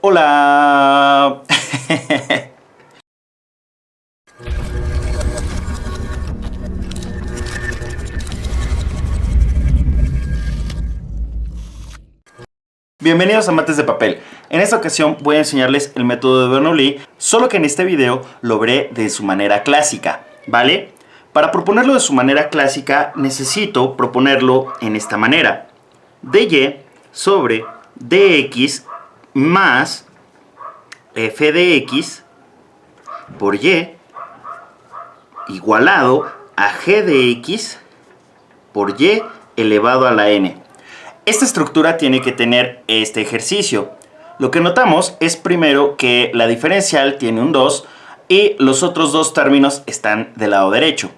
Hola. Bienvenidos a Mates de Papel. En esta ocasión voy a enseñarles el método de Bernoulli, solo que en este video lo veré de su manera clásica, ¿vale? Para proponerlo de su manera clásica necesito proponerlo en esta manera. dy sobre dx más f de x por y igualado a g de x por y elevado a la n. Esta estructura tiene que tener este ejercicio. Lo que notamos es primero que la diferencial tiene un 2 y los otros dos términos están del lado derecho.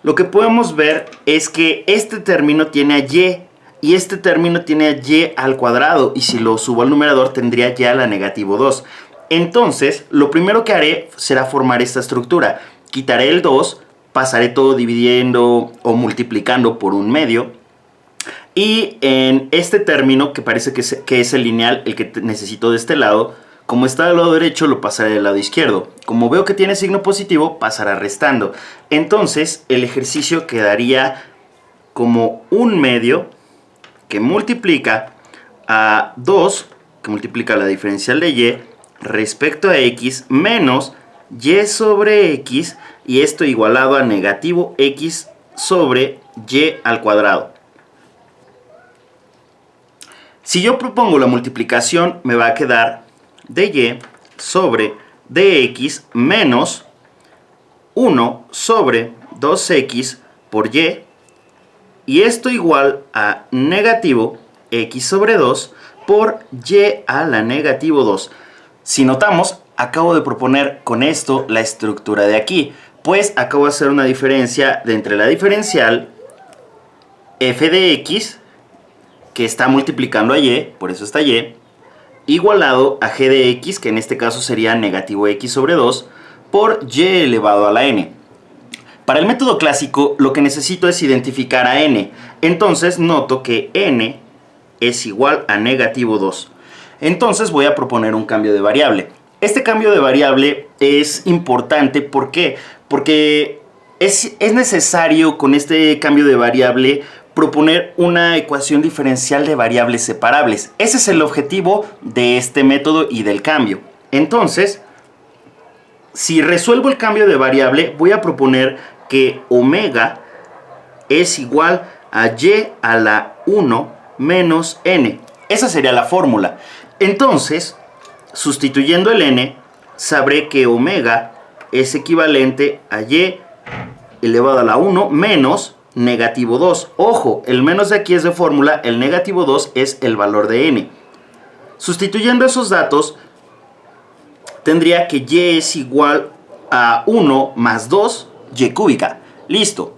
Lo que podemos ver es que este término tiene a y este término tiene a y al cuadrado, y si lo subo al numerador tendría y a la negativo 2. Entonces, lo primero que haré será formar esta estructura. Quitaré el 2, pasaré todo dividiendo o multiplicando por un medio. Y en este término, que parece que es el lineal, el que necesito de este lado, como está del lado derecho, lo pasaré del lado izquierdo. Como veo que tiene signo positivo, pasará restando. Entonces, el ejercicio quedaría como un medio que multiplica a 2, que multiplica la diferencial de y respecto a x, menos y sobre x, y esto igualado a negativo x sobre y al cuadrado. Si yo propongo la multiplicación, me va a quedar dy sobre dx menos 1 sobre 2x por y esto igual a negativo x sobre 2 por y a la negativo 2. Si notamos, acabo de proponer con esto la estructura de aquí, pues acabo de hacer una diferencia de entre la diferencial f de x, que está multiplicando a y, por eso está y, igualado a g de x, que en este caso sería negativo x sobre 2, por y elevado a la n. Para el método clásico, lo que necesito es identificar a n. Entonces noto que n es igual a negativo 2. Entonces voy a proponer un cambio de variable. Este cambio de variable es importante, ¿por qué? Porque es necesario con este cambio de variable proponer una ecuación diferencial de variables separables. Ese es el objetivo de este método y del cambio. Entonces, si resuelvo el cambio de variable, voy a proponer que omega es igual a y a la 1 menos n. Esa sería la fórmula. Entonces, sustituyendo el n, sabré que omega es equivalente a y elevado a la 1 menos negativo 2. Ojo, el menos de aquí es de fórmula, el negativo 2 es el valor de n. Sustituyendo esos datos, tendría que y es igual a 1 más 2 y cúbica. Listo.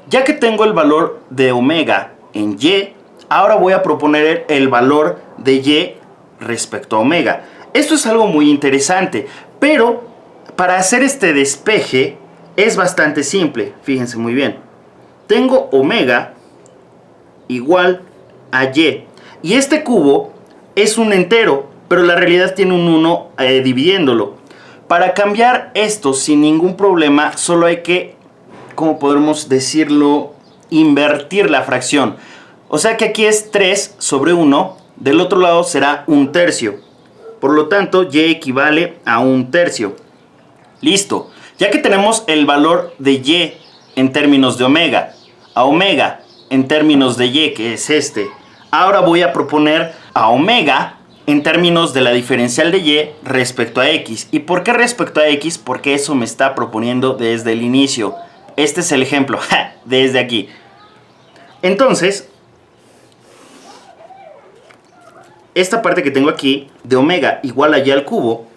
Ya que tengo el valor de omega en y, ahora voy a proponer el valor de y respecto a omega. Esto es algo muy interesante, pero para hacer este despeje es bastante simple. Fíjense muy bien. Tengo omega igual a y. Y este cubo es un entero, pero la realidad tiene un 1 dividiéndolo. Para cambiar esto sin ningún problema, solo hay que, ¿cómo podemos decirlo?, invertir la fracción. O sea que aquí es 3 sobre 1, del otro lado será 1/3. Por lo tanto, y equivale a 1/3. Listo. Ya que tenemos el valor de y en términos de omega, a omega en términos de y, que es este, ahora voy a proponer a omega en términos de la diferencial de y respecto a x. ¿Y por qué respecto a x? Porque eso me está proponiendo desde el inicio. Este es el ejemplo, desde aquí. Entonces, esta parte que tengo aquí, de omega igual a y al cubo,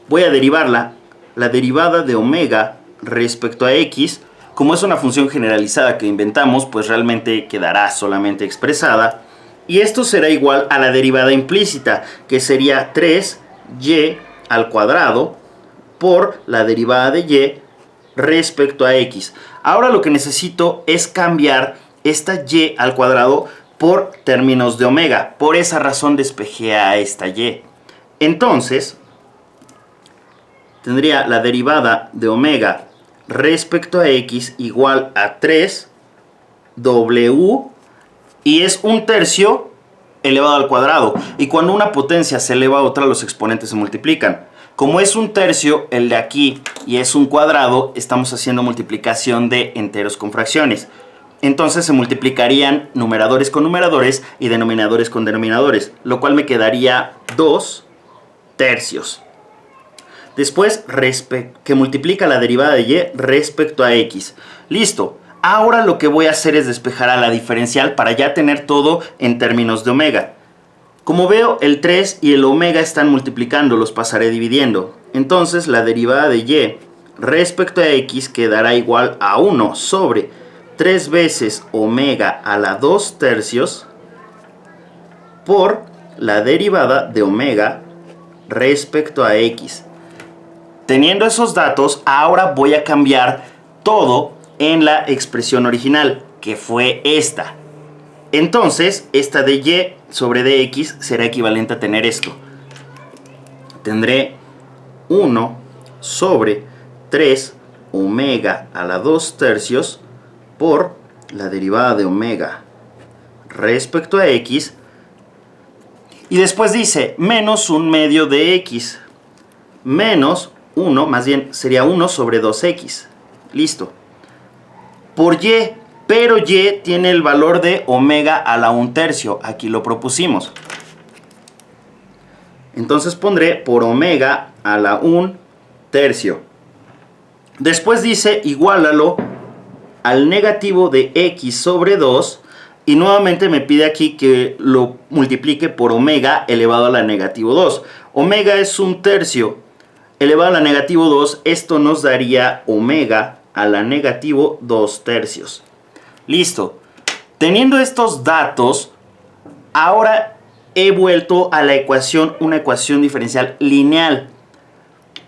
voy a derivarla. La derivada de omega respecto a x, como es una función generalizada que inventamos, pues realmente quedará solamente expresada. Y esto será igual a la derivada implícita, que sería 3y al cuadrado por la derivada de y respecto a x. Ahora lo que necesito es cambiar esta y al cuadrado por términos de omega. Por esa razón despejé a esta y. Entonces, tendría la derivada de omega respecto a x igual a 3w, y es 1/3 elevado al cuadrado. Y cuando una potencia se eleva a otra, los exponentes se multiplican. Como es 1/3 el de aquí y es un cuadrado, estamos haciendo multiplicación de enteros con fracciones. Entonces se multiplicarían numeradores con numeradores y denominadores con denominadores, lo cual me quedaría 2/3. Después, que multiplica la derivada de y respecto a x. Listo. Ahora lo que voy a hacer es despejar a la diferencial para ya tener todo en términos de omega. Como veo, el 3 y el omega están multiplicando, los pasaré dividiendo. Entonces la derivada de y respecto a x quedará igual a 1 sobre 3 veces omega a la 2/3 por la derivada de omega respecto a x. Teniendo esos datos, ahora voy a cambiar todo en la expresión original, que fue esta. Entonces, esta de y sobre dx será equivalente a tener esto. Tendré 1 sobre 3 omega a la 2/3 por la derivada de omega respecto a x. Y después dice menos 1/2 de x. Menos 1, más bien sería 1 sobre 2x. Listo. Por y, pero y tiene el valor de omega a la 1/3. Aquí lo propusimos. Entonces pondré por omega a la 1/3. Después dice igualalo al negativo de x sobre 2. Y nuevamente me pide aquí que lo multiplique por omega elevado a la negativo 2. Omega es 1/3 elevado a la negativo 2. Esto nos daría omega a la negativo 2/3. Listo. Teniendo estos datos, ahora he vuelto a la ecuación, una ecuación diferencial lineal.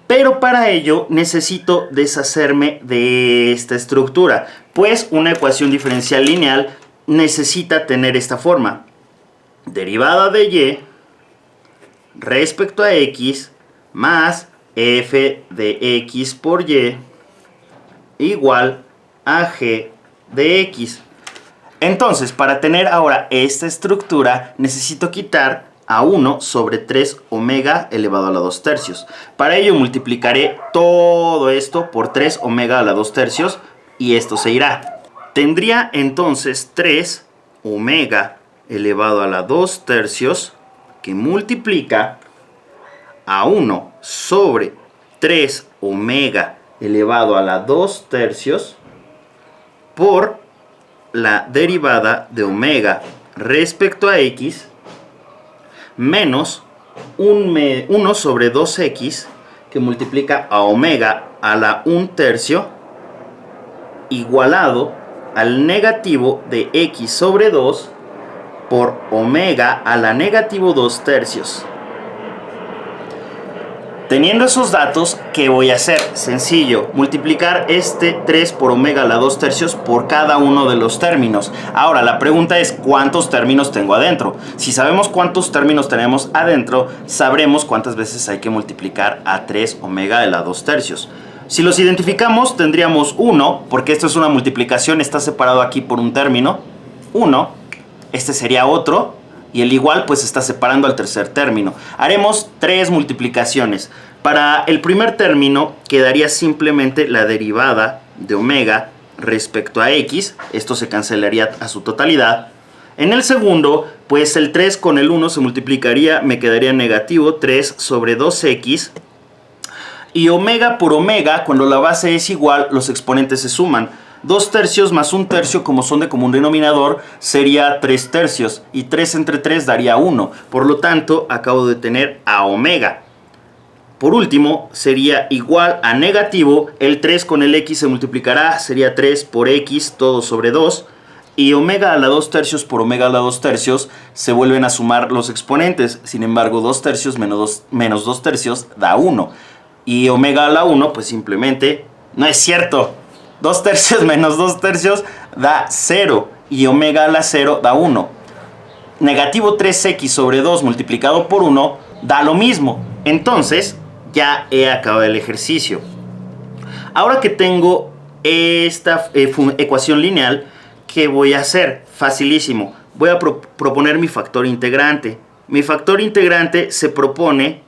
Pero para ello necesito deshacerme de esta estructura, pues una ecuación diferencial lineal necesita tener esta forma. Derivada de y respecto a x más f de x por y igual a g de x. Entonces, para tener ahora esta estructura, necesito quitar a 1 sobre 3 omega elevado a la 2/3. Para ello multiplicaré todo esto por 3 omega a la 2/3 y esto se irá. Tendría entonces 3 omega elevado a la 2/3 que multiplica a 1 sobre 3 omega elevado a la 2/3 por la derivada de omega respecto a x menos 1 sobre 2x que multiplica a omega a la 1/3 igualado al negativo de x sobre 2 por omega a la negativo 2/3. Teniendo esos datos, ¿qué voy a hacer? Sencillo, multiplicar este 3 por omega a la 2/3 por cada uno de los términos. Ahora, la pregunta es, ¿cuántos términos tengo adentro? Si sabemos cuántos términos tenemos adentro, sabremos cuántas veces hay que multiplicar a 3 omega a la 2/3. Si los identificamos, tendríamos 1, porque esto es una multiplicación, está separado aquí por un término. 1, este sería otro. Y el igual pues está separando al tercer término. Haremos 3 multiplicaciones. Para el primer término quedaría simplemente la derivada de omega respecto a x. Esto se cancelaría a su totalidad. En el segundo, pues el 3 con el 1 se multiplicaría, me quedaría negativo 3 sobre 2x. Y omega por omega, cuando la base es igual, los exponentes se suman. 2/3 más 1/3, como son de común denominador, sería 3/3. Y 3 entre 3 daría 1. Por lo tanto, acabo de tener a omega. Por último, sería igual a negativo. El 3 con el x se multiplicará. Sería 3 por x, todo sobre 2. Y omega a la 2/3 por omega a la 2/3 se vuelven a sumar los exponentes. Sin embargo, 2/3 menos 2/3 da 1. Y omega a la 1, pues simplemente no es cierto. 2/3 menos 2/3 da 0 y omega a la 0 da 1. Negativo 3x sobre 2 multiplicado por 1 da lo mismo. Entonces ya he acabado el ejercicio. Ahora que tengo esta ecuación lineal, ¿qué voy a hacer? Facilísimo. Voy a proponer mi factor integrante. Mi factor integrante se propone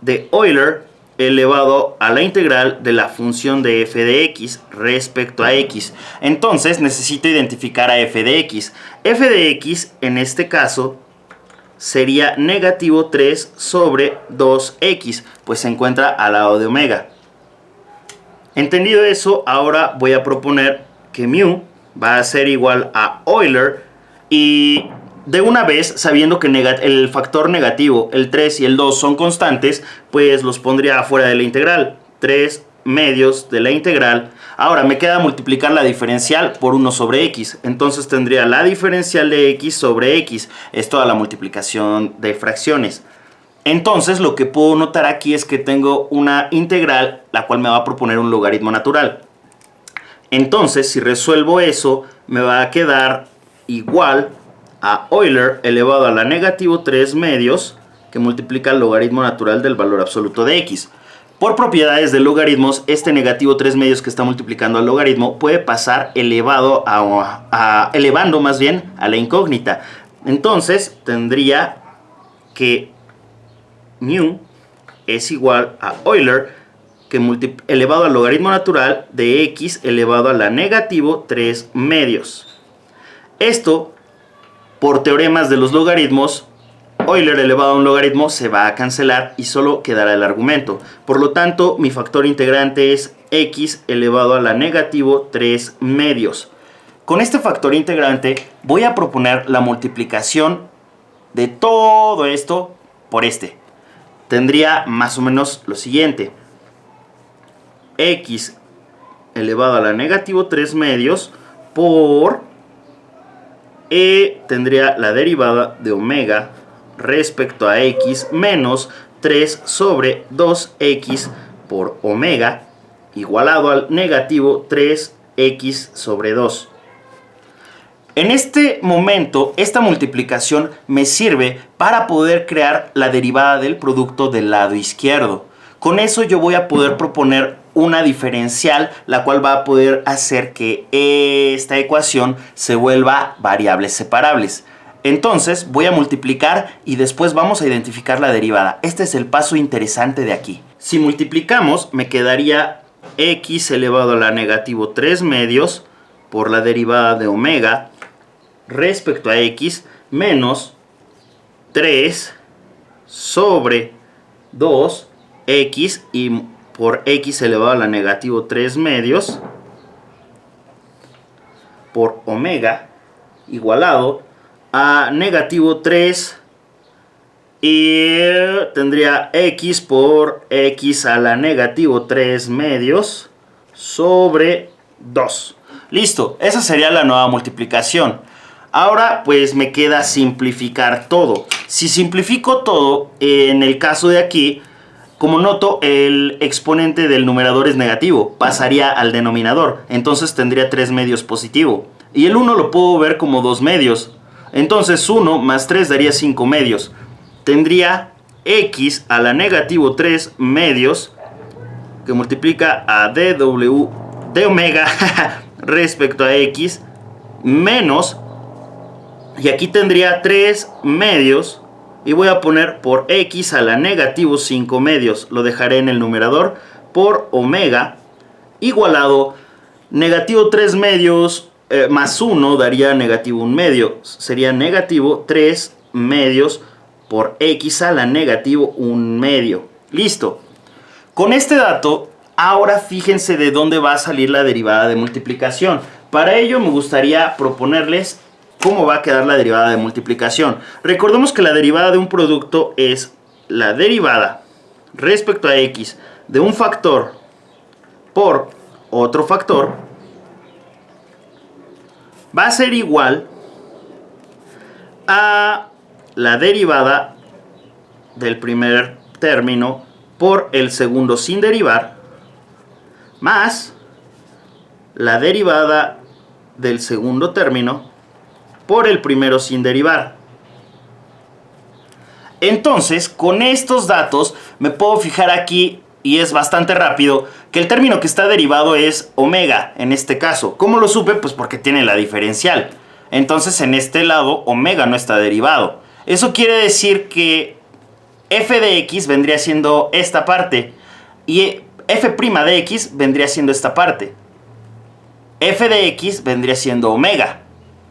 de Euler elevado a la integral de la función de f de x respecto a x. Entonces necesito identificar a f de x. F de x en este caso sería negativo 3 sobre 2x, pues se encuentra al lado de omega. Entendido eso, ahora voy a proponer que mu va a ser igual a Euler, y de una vez, sabiendo que el factor negativo, el 3 y el 2 son constantes, pues los pondría afuera de la integral. 3 medios de la integral. Ahora me queda multiplicar la diferencial por 1 sobre x. Entonces tendría la diferencial de x sobre x. Es toda la multiplicación de fracciones. Entonces lo que puedo notar aquí es que tengo una integral, la cual me va a proponer un logaritmo natural. Entonces si resuelvo eso, me va a quedar igual a Euler elevado a la negativo 3 medios, que multiplica el logaritmo natural del valor absoluto de x. Por propiedades de logaritmos, este negativo 3 medios que está multiplicando al logaritmo puede pasar elevando más bien a la incógnita. Entonces tendría que mu es igual a Euler que elevado al logaritmo natural de x elevado a la negativo 3 medios. Esto, por teoremas de los logaritmos, Euler elevado a un logaritmo se va a cancelar y solo quedará el argumento. Por lo tanto, mi factor integrante es x elevado a la negativo 3 medios. Con este factor integrante voy a proponer la multiplicación de todo esto por este. Tendría más o menos lo siguiente. X elevado a la negativo 3 medios por tendría la derivada de omega respecto a x menos 3 sobre 2x por omega igualado al negativo 3x sobre 2. En este momento, esta multiplicación me sirve para poder crear la derivada del producto del lado izquierdo. Con eso yo voy a poder proponer una diferencial, la cual va a poder hacer que esta ecuación se vuelva variables separables. Entonces voy a multiplicar y después vamos a identificar la derivada. Este es el paso interesante de aquí. Si multiplicamos, me quedaría x elevado a la negativo 3 medios por la derivada de omega respecto a x menos 3 sobre 2x y por x elevado a la negativo 3 medios por omega igualado a negativo 3 y tendría x por x a la negativo 3 medios sobre 2. Listo, esa sería la nueva multiplicación. Ahora pues me queda simplificar todo. Si simplifico todo, en el caso de aquí, como noto, el exponente del numerador es negativo, pasaría al denominador, entonces tendría 3 medios positivo. Y el 1 lo puedo ver como 2 medios, entonces 1 más 3 daría 5 medios. Tendría x a la negativo 3 medios, que multiplica a dw de omega respecto a x, menos, y aquí tendría 3 medios, y voy a poner por x a la negativo 5 medios, lo dejaré en el numerador, por omega igualado negativo 3 medios más 1 daría negativo 1 medio, sería negativo 3 medios por x a la negativo 1 medio. Listo. Con este dato, ahora fíjense de dónde va a salir la derivada de multiplicación. Para ello me gustaría proponerles cómo va a quedar la derivada de multiplicación. Recordemos que la derivada de un producto es la derivada respecto a x de un factor por otro factor. Va a ser igual a la derivada del primer término por el segundo sin derivar, más la derivada del segundo término por el primero sin derivar. Entonces, con estos datos me puedo fijar aquí, y es bastante rápido, que el término que está derivado es omega, en este caso. ¿Cómo lo supe? Pues porque tiene la diferencial. Entonces, en este lado, omega no está derivado. Eso quiere decir que f de x vendría siendo esta parte, y f' de x vendría siendo esta parte. F de x vendría siendo omega.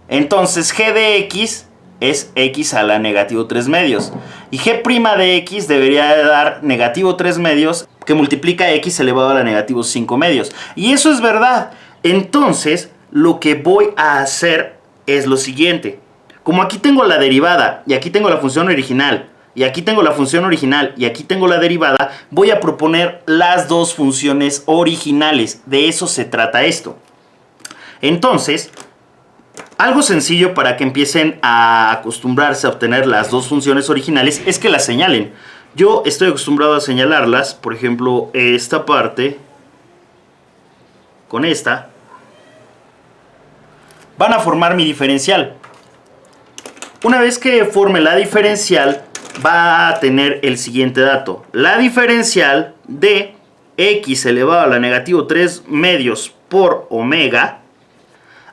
Entonces, g de x es x a la negativo 3 medios. Y g' de x debería dar negativo 3 medios, que multiplica x elevado a la negativo 5 medios. Y eso es verdad. Entonces, lo que voy a hacer es lo siguiente. Como aquí tengo la derivada, y aquí tengo la función original, y aquí tengo la función original, y aquí tengo la derivada, voy a proponer las dos funciones originales. De eso se trata esto. Entonces, algo sencillo para que empiecen a acostumbrarse a obtener las dos funciones originales es que las señalen. Yo estoy acostumbrado a señalarlas, por ejemplo, esta parte con esta van a formar mi diferencial. Una vez que forme la diferencial, va a tener el siguiente dato. La diferencial de x elevado a la negativo 3 medios por omega.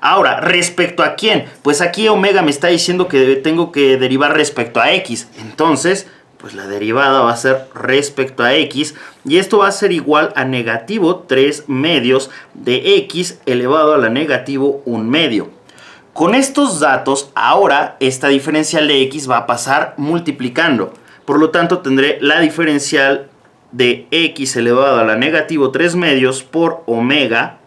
Ahora, ¿respecto a quién? Pues aquí omega me está diciendo que tengo que derivar respecto a x. Entonces, pues la derivada va a ser respecto a x. Y esto va a ser igual a negativo 3 medios de x elevado a la negativo 1 medio. Con estos datos, ahora esta diferencial de x va a pasar multiplicando. Por lo tanto, tendré la diferencial de x elevado a la negativo 3 medios por omega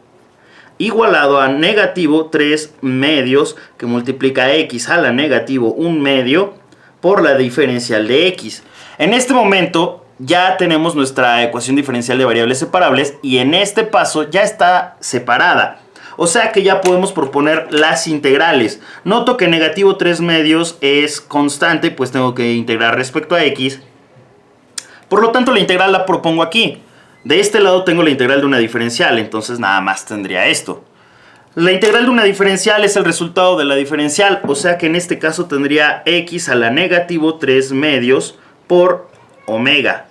igualado a negativo 3 medios que multiplica x a la negativo 1 medio por la diferencial de x. En este momento ya tenemos nuestra ecuación diferencial de variables separables y en este paso ya está separada. O sea que ya podemos proponer las integrales. Noto que negativo 3 medios es constante, pues tengo que integrar respecto a x. Por lo tanto, la integral la propongo aquí. De este lado tengo la integral de una diferencial, entonces nada más tendría esto. La integral de una diferencial es el resultado de la diferencial, o sea que en este caso tendría x a la negativo 3 medios por omega.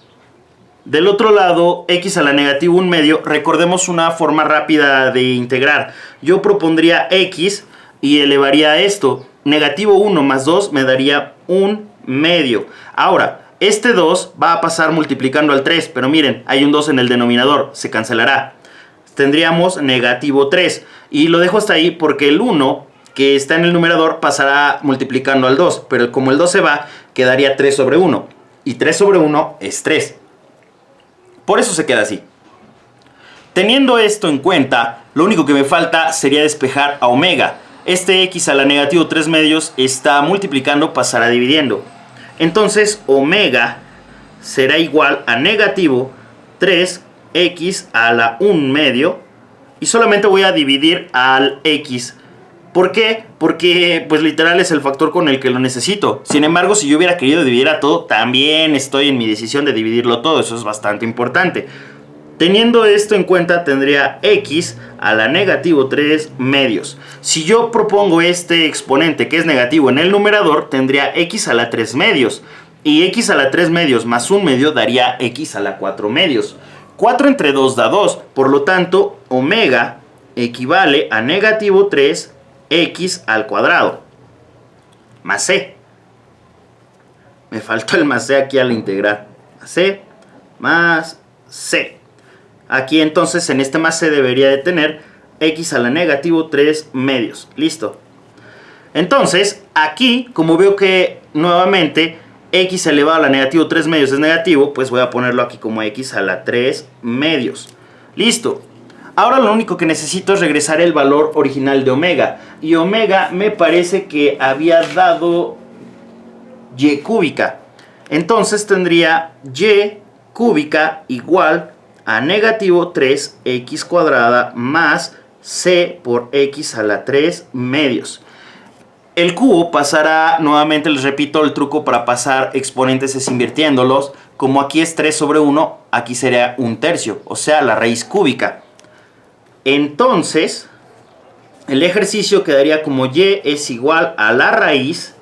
Del otro lado, x a la negativo 1 medio, recordemos una forma rápida de integrar. Yo propondría x y elevaría esto. Negativo 1 más 2 me daría 1 medio. Ahora, este 2 va a pasar multiplicando al 3, pero miren, hay un 2 en el denominador, se cancelará. Tendríamos negativo 3. Y lo dejo hasta ahí porque el 1 que está en el numerador pasará multiplicando al 2. Pero como el 2 se va, quedaría 3 sobre 1. Y 3 sobre 1 es 3. Por eso se queda así. Teniendo esto en cuenta, lo único que me falta sería despejar a omega. Este x a la negativo 3 medios está multiplicando, pasará dividiendo. Entonces, omega será igual a negativo 3x a la 1 medio. Y solamente voy a dividir al x. ¿Por qué? Porque pues literal es el factor con el que lo necesito. Sin embargo, si yo hubiera querido dividir a todo, también estoy en mi decisión de dividirlo todo. Eso es bastante importante. Teniendo esto en cuenta, tendría x a la negativo 3 medios. Si yo propongo este exponente que es negativo en el numerador, tendría x a la 3 medios. Y x a la 3 medios más 1 medio daría x a la 4 medios. 4 entre 2 da 2. Por lo tanto, omega equivale a negativo 3x al cuadrado. Más c. Me faltó el más c aquí al integrar. Más c más c. Aquí entonces en este más c debería de tener x a la negativo 3 medios. Listo. Entonces aquí, como veo que nuevamente x elevado a la negativo 3 medios es negativo, pues voy a ponerlo aquí como x a la 3 medios. Listo. Ahora lo único que necesito es regresar el valor original de omega. Y omega me parece que había dado y cúbica. Entonces tendría y cúbica igual a negativo 3x cuadrada más c por x a la 3 medios. El cubo pasará, nuevamente les repito el truco para pasar exponentes es invirtiéndolos. Como aquí es 3 sobre 1, aquí sería 1/3, o sea la raíz cúbica. Entonces, el ejercicio quedaría como y es igual a la raíz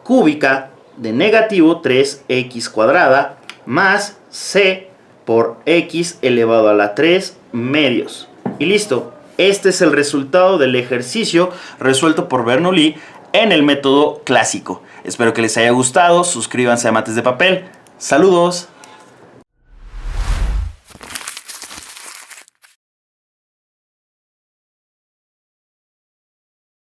cúbica de negativo 3x cuadrada más c por x elevado a la 3 medios. Y listo. Este es el resultado del ejercicio resuelto por Bernoulli en el método clásico. Espero que les haya gustado. Suscríbanse a Mates de Papel. Saludos.